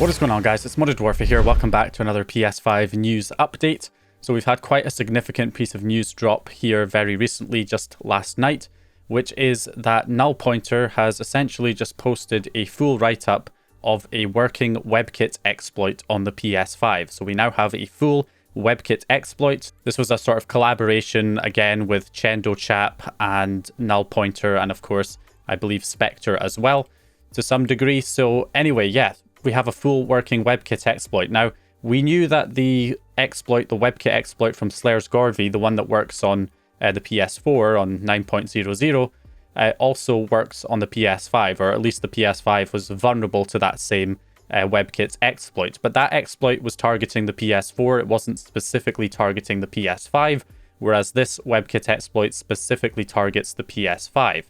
What is going on, guys? It's Modded Dwarfer here. Welcome back to another PS5 news update. So we've had quite a significant piece of news drop here very recently, just last night, which is that Nullpointer has essentially just posted a full write-up of a working WebKit exploit on the PS5. So we now have a full WebKit exploit. This was a sort of collaboration again with ChendoChap and Nullpointer, and of course, I believe Spectre as well to some degree. So anyway, yeah, we have a full working WebKit exploit. Now, we knew that the exploit, the WebKit exploit from Slayer's Gorvy, the one that works on the PS4 on 9.00, also works on the PS5, or at least the PS5 was vulnerable to that same WebKit exploit. But that exploit was targeting the PS4, it wasn't specifically targeting the PS5, whereas this WebKit exploit specifically targets the PS5.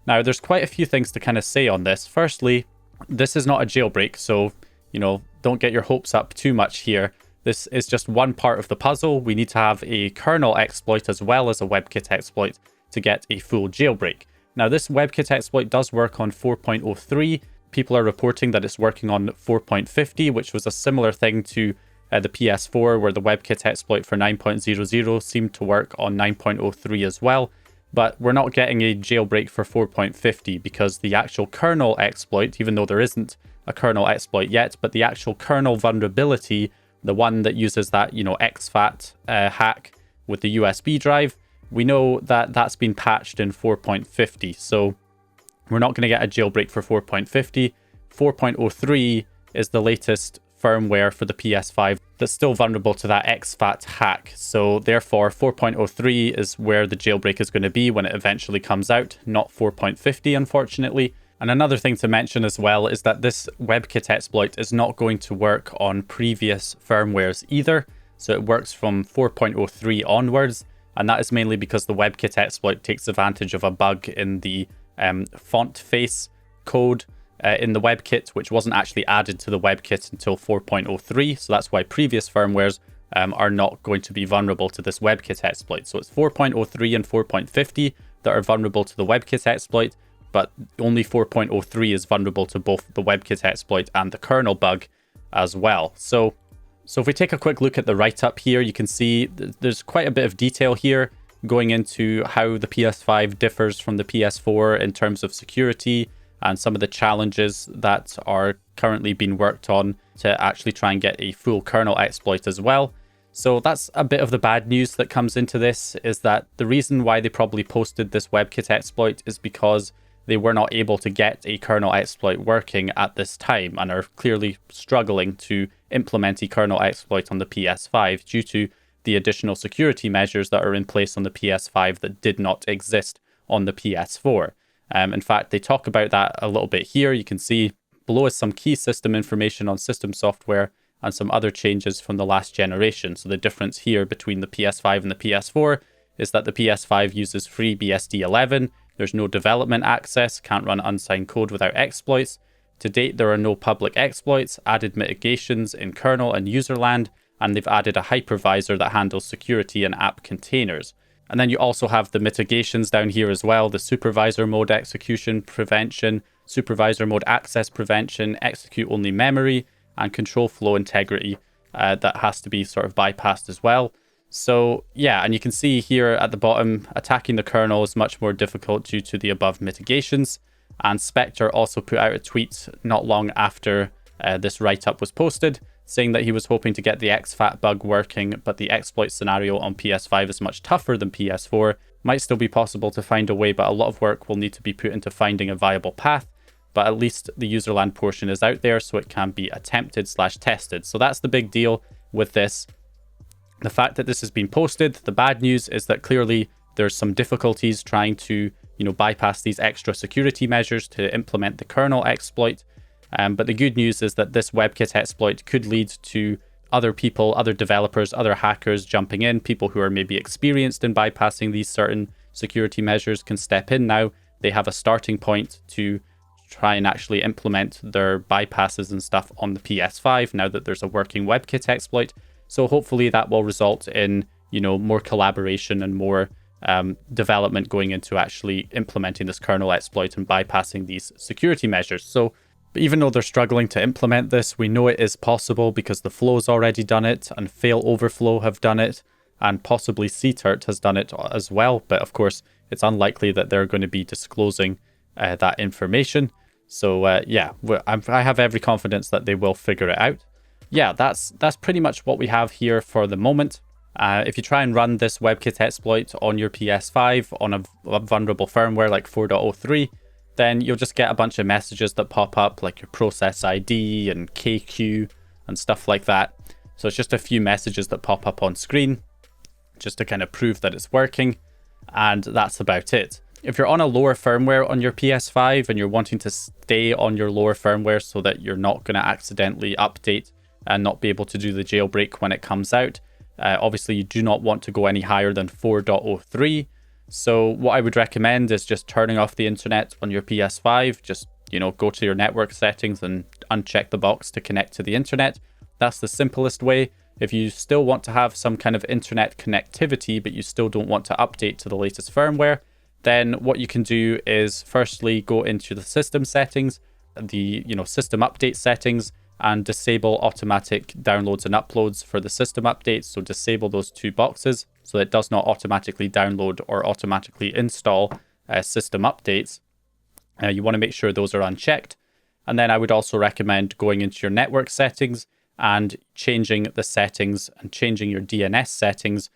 Now, there's quite a few things to kind of say on this. Firstly, this is not a jailbreak, so, don't get your hopes up too much here. This is just one part of the puzzle. We need to have a kernel exploit as well as a WebKit exploit to get a full jailbreak. Now, this WebKit exploit does work on 4.03. People are reporting that it's working on 4.50, which was a similar thing to the PS4, where the WebKit exploit for 9.00 seemed to work on 9.03 as well. But we're not getting a jailbreak for 4.50 because the actual kernel exploit, even though there isn't a kernel exploit yet, but the actual kernel vulnerability, the one that uses that, exFAT hack with the USB drive, we know that that's been patched in 4.50. So we're not going to get a jailbreak for 4.50. 4.03 is the latest firmware for the PS5 that's still vulnerable to that exFAT hack. So therefore 4.03 is where the jailbreak is going to be when it eventually comes out, not 4.50 unfortunately. And another thing to mention as well is that this WebKit exploit is not going to work on previous firmwares either. So it works from 4.03 onwards, and that is mainly because the WebKit exploit takes advantage of a bug in the font face code in the WebKit, which wasn't actually added to the WebKit until 4.03. So that's why previous firmwares are not going to be vulnerable to this WebKit exploit. So it's 4.03 and 4.50 that are vulnerable to the WebKit exploit, but only 4.03 is vulnerable to both the WebKit exploit and the kernel bug as well. So if we take a quick look at the write-up here, you can see there's quite a bit of detail here going into how the PS5 differs from the PS4 in terms of security, and some of the challenges that are currently being worked on to actually try and get a full kernel exploit as well. So that's a bit of the bad news that comes into this, is that the reason why they probably posted this WebKit exploit is because they were not able to get a kernel exploit working at this time and are clearly struggling to implement a kernel exploit on the PS5 due to the additional security measures that are in place on the PS5 that did not exist on the PS4. In fact, they talk about that a little bit here. You can see below is some key system information on system software and some other changes from the last generation. So the difference here between the PS5 and the PS4 is that the PS5 uses FreeBSD11. There's no development access, can't run unsigned code without exploits. To date, there are no public exploits, added mitigations in kernel and user land, and they've added a hypervisor that handles security and app containers. And then you also have the mitigations down here as well, the supervisor mode execution prevention, supervisor mode access prevention, execute only memory, and control flow integrity that has to be sort of bypassed as well. So yeah, and you can see here at the bottom, attacking the kernel is much more difficult due to the above mitigations. And Spectre also put out a tweet not long after this write-up was posted, saying that he was hoping to get the exFAT bug working, but the exploit scenario on PS5 is much tougher than PS4. Might still be possible to find a way, but a lot of work will need to be put into finding a viable path. But at least the userland portion is out there, so it can be attempted/tested. So that's the big deal with this. The fact that this has been posted, the bad news is that clearly there's some difficulties trying to, bypass these extra security measures to implement the kernel exploit. But the good news is that this WebKit exploit could lead to other people, other developers, other hackers jumping in. People who are maybe experienced in bypassing these certain security measures can step in now. They have a starting point to try and actually implement their bypasses and stuff on the PS5 now that there's a working WebKit exploit. So hopefully that will result in, more collaboration and more development going into actually implementing this kernel exploit and bypassing these security measures. So But even though they're struggling to implement this, we know it is possible because the Flow's already done it, and Fail Overflow have done it, and possibly CTIRT has done it as well. But of course, it's unlikely that they're going to be disclosing that information. So yeah, I have every confidence that they will figure it out. Yeah, that's pretty much what we have here for the moment. If you try and run this WebKit exploit on your PS5 on a vulnerable firmware like 4.03, then you'll just get a bunch of messages that pop up, like your process ID and KQ and stuff like that. So it's just a few messages that pop up on screen just to kind of prove that it's working, and that's about it. If you're on a lower firmware on your PS5 and you're wanting to stay on your lower firmware so that you're not going to accidentally update and not be able to do the jailbreak when it comes out, obviously you do not want to go any higher than 4.03. So what I would recommend is just turning off the internet on your PS5. Just, go to your network settings and uncheck the box to connect to the internet. That's the simplest way. If you still want to have some kind of internet connectivity, but you still don't want to update to the latest firmware, then what you can do is firstly go into the system settings, the system update settings, and disable automatic downloads and uploads for the system updates. So disable those two boxes so it does not automatically download or automatically install system updates. You want to make sure those are unchecked. And then I would also recommend going into your network settings and changing the settings and changing your DNS settings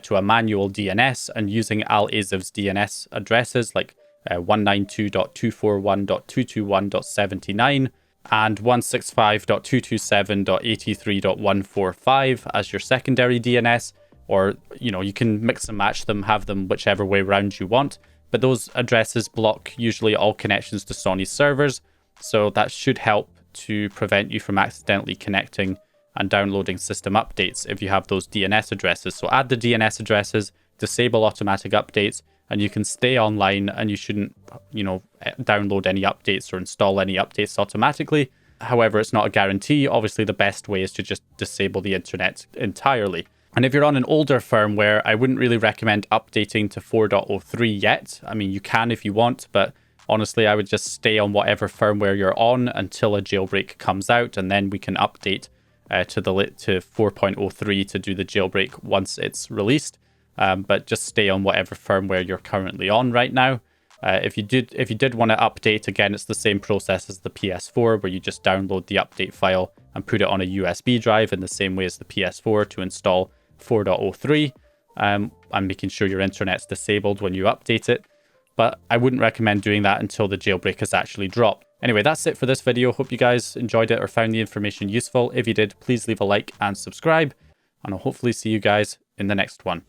to a manual DNS and using Al-Aziv's DNS addresses like 192.241.221.79 and 165.227.83.145 as your secondary DNS, or you can mix and match them, have them whichever way around you want. But those addresses block usually all connections to Sony's servers, so that should help to prevent you from accidentally connecting and downloading system updates if you have those DNS addresses. So add the DNS addresses, disable automatic updates, and you can stay online, and you shouldn't, download any updates or install any updates automatically. However, it's not a guarantee. Obviously, the best way is to just disable the internet entirely. And if you're on an older firmware, I wouldn't really recommend updating to 4.03 yet. I mean, you can if you want, but honestly, I would just stay on whatever firmware you're on until a jailbreak comes out, and then we can update to 4.03 to do the jailbreak once it's released. But just stay on whatever firmware you're currently on right now. If you did want to update, again, it's the same process as the PS4, where you just download the update file and put it on a USB drive in the same way as the PS4 to install 4.03, and making sure your internet's disabled when you update it. But I wouldn't recommend doing that until the jailbreak is actually dropped. Anyway, that's it for this video. Hope you guys enjoyed it or found the information useful. If you did, please leave a like and subscribe, and I'll hopefully see you guys in the next one.